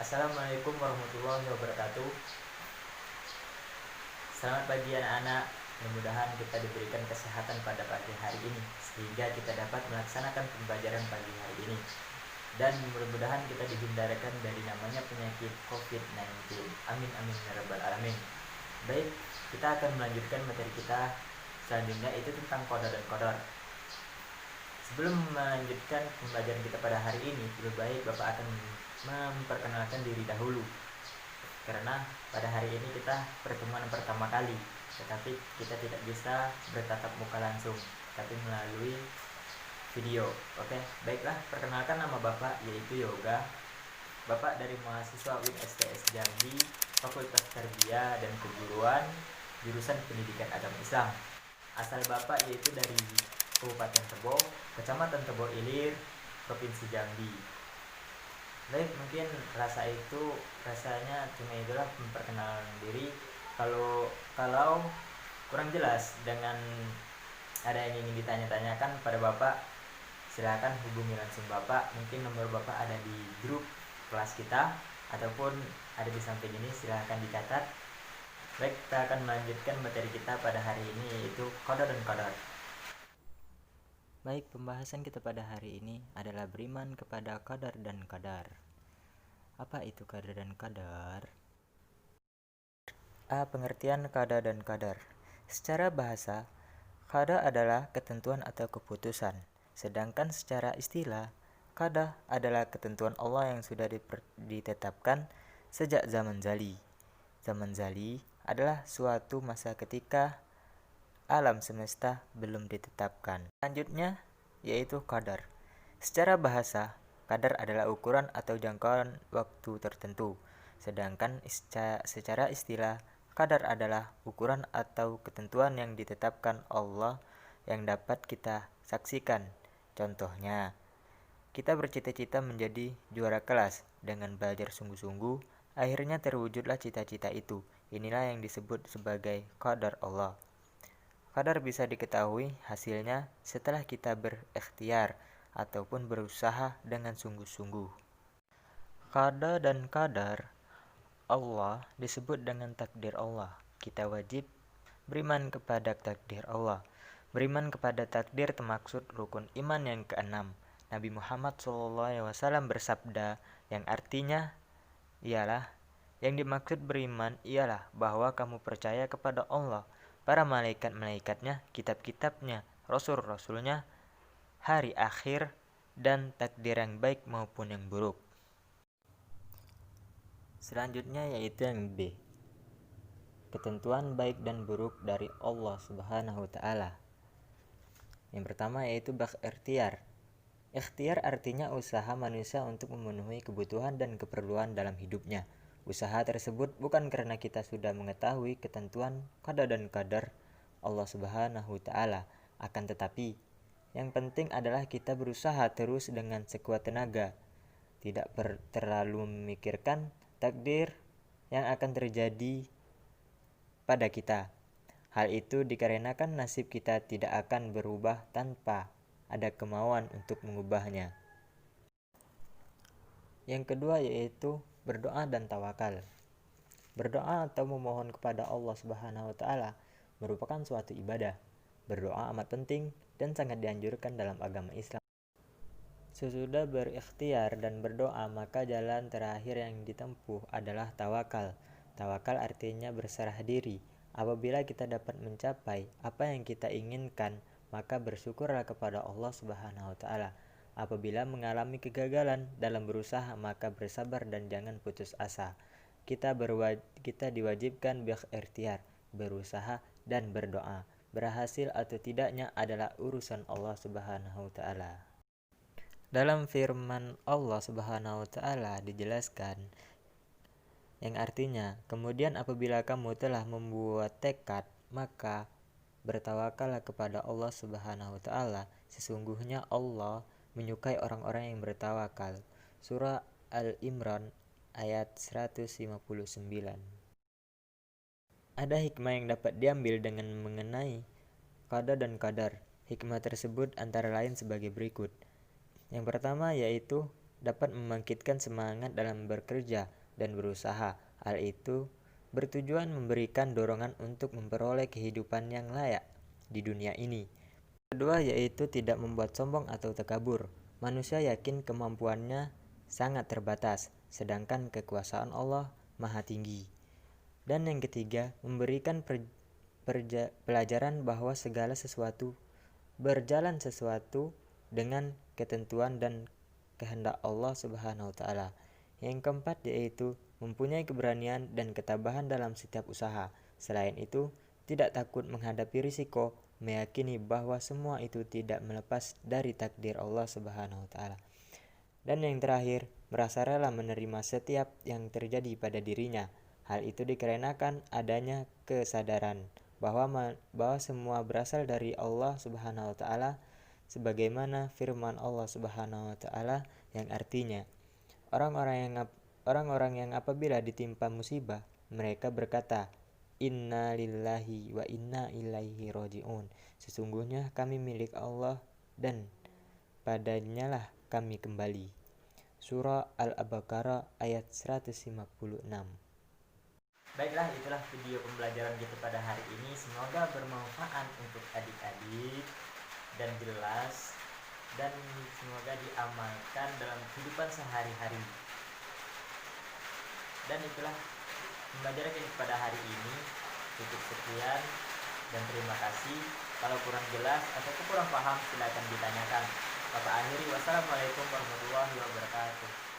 Assalamualaikum warahmatullahi wabarakatuh. Selamat pagi anak-anak. Mudah-mudahan kita diberikan kesehatan pada pagi hari ini sehingga kita dapat melaksanakan pembelajaran pagi hari ini. Dan mudah-mudahan kita dihindarkan dari namanya penyakit COVID-19. Amin amin ya rabbal alamin. Baik, kita akan melanjutkan materi kita selanjutnya, itu tentang qada dan qadar. Sebelum melanjutkan pembelajaran kita pada hari ini, lebih baik Bapak akan memperkenalkan diri dahulu. Karena pada hari ini kita pertemuan pertama kali, tetapi kita tidak bisa bertatap muka langsung, tapi melalui video. Oke, baiklah, perkenalkan nama Bapak yaitu Yoga. Bapak dari mahasiswa UIN Jambi, Fakultas Tarbiyah dan Keguruan, jurusan Pendidikan Agama Islam. Asal Bapak yaitu dari Kabupaten Tebo, Kecamatan Tebo Ilir, Provinsi Jambi. Baik, mungkin rasanya cuma itulah memperkenalkan diri. Kalau kurang jelas dengan ada yang ingin ditanya-tanyakan pada Bapak, silakan hubungi langsung Bapak. Mungkin nomor Bapak ada di grup kelas kita ataupun ada di samping ini, silakan dicatat. Baik, kita akan melanjutkan materi kita pada hari ini yaitu qada dan qadar. Baik, pembahasan kita pada hari ini adalah beriman kepada qadar dan qadar. Apa itu qadar dan qadar? Pengertian qada dan qadar. Secara bahasa, qada adalah ketentuan atau keputusan, sedangkan secara istilah, qada adalah ketentuan Allah yang sudah ditetapkan sejak zaman Zali. Zaman Zali adalah suatu masa ketika alam semesta belum ditetapkan. Selanjutnya yaitu qadar. Secara bahasa, qadar adalah ukuran atau jangkauan waktu tertentu, sedangkan secara istilah, qadar adalah ukuran atau ketentuan yang ditetapkan Allah yang dapat kita saksikan. Contohnya, kita bercita-cita menjadi juara kelas. Dengan belajar sungguh-sungguh, akhirnya terwujudlah cita-cita itu. Inilah yang disebut sebagai qadar Allah. Qadar bisa diketahui hasilnya setelah kita berikhtiar ataupun berusaha dengan sungguh-sungguh. Qada dan qadar Allah disebut dengan takdir Allah. Kita wajib beriman kepada takdir Allah. Beriman kepada takdir termaksud rukun iman yang keenam. Nabi Muhammad SAW bersabda, yang artinya ialah, yang dimaksud beriman ialah bahwa kamu percaya kepada Allah, para malaikat-malaikatnya, kitab-kitabnya, rasul-rasulnya, hari akhir, dan takdir yang baik maupun yang buruk. Selanjutnya yaitu yang B, ketentuan baik dan buruk dari Allah Subhanahu wa Ta'ala. Yang pertama yaitu berikhtiar. Ikhtiar artinya usaha manusia untuk memenuhi kebutuhan dan keperluan dalam hidupnya. Usaha tersebut bukan karena kita sudah mengetahui ketentuan qada dan qadar Allah Subhanahu wa Ta'ala, akan tetapi yang penting adalah kita berusaha terus dengan sekuat tenaga, tidak terlalu memikirkan takdir yang akan terjadi pada kita. Hal itu dikarenakan nasib kita tidak akan berubah tanpa ada kemauan untuk mengubahnya. Yang kedua yaitu berdoa dan tawakal. Berdoa atau memohon kepada Allah Subhanahu wa Ta'ala merupakan suatu ibadah. Berdoa amat penting dan sangat dianjurkan dalam agama Islam. Sesudah berikhtiar dan berdoa, maka jalan terakhir yang ditempuh adalah tawakal. Tawakal artinya berserah diri. Apabila kita dapat mencapai apa yang kita inginkan, maka bersyukurlah kepada Allah Subhanahu wa Ta'ala. Apabila mengalami kegagalan dalam berusaha, maka bersabar dan jangan putus asa. Kita diwajibkan berikhtiar, berusaha dan berdoa. Berhasil atau tidaknya adalah urusan Allah Subhanahu wa Ta'ala. Dalam firman Allah Subhanahu wa Ta'ala dijelaskan yang artinya, kemudian apabila kamu telah membuat tekad, maka bertawakallah kepada Allah Subhanahu wa Ta'ala. Sesungguhnya Allah menyukai orang-orang yang bertawakal. Surah Al-Imran ayat 159. Ada hikmah yang dapat diambil dengan mengenai qada dan qadar. Hikmah tersebut antara lain sebagai berikut. Yang pertama yaitu dapat membangkitkan semangat dalam bekerja dan berusaha. Hal itu bertujuan memberikan dorongan untuk memperoleh kehidupan yang layak di dunia ini. Kedua yaitu tidak membuat sombong atau takabur. Manusia yakin kemampuannya sangat terbatas, sedangkan kekuasaan Allah Maha Tinggi. Dan yang ketiga, memberikan pelajaran bahwa segala sesuatu berjalan sesuatu dengan ketentuan dan kehendak Allah Subhanahu wa taala. Yang keempat yaitu mempunyai keberanian dan ketabahan dalam setiap usaha. Selain itu, tidak takut menghadapi risiko, meyakini bahwa semua itu tidak melepas dari takdir Allah Subhanahu wa taala. Dan yang terakhir, merasa rela menerima setiap yang terjadi pada dirinya. Hal itu dikarenakan adanya kesadaran bahwa semua berasal dari Allah Subhanahu wa taala, sebagaimana firman Allah Subhanahu wa taala yang artinya, orang-orang yang apabila ditimpa musibah, mereka berkata, Inna lillahi wa inna ilaihi raji'un. Sesungguhnya kami milik Allah dan padanya lah kami kembali. Surah Al-Baqarah ayat 156. Baiklah, itulah video pembelajaran kita pada hari ini. Semoga bermanfaat untuk adik-adik dan jelas, dan semoga diamalkan dalam kehidupan sehari-hari. Dan itulah pembelajaran kita pada hari ini. Cukup sekian dan terima kasih. Kalau kurang jelas atau kurang paham silakan ditanyakan. Bapak akhiri, wassalamualaikum warahmatullahi wabarakatuh.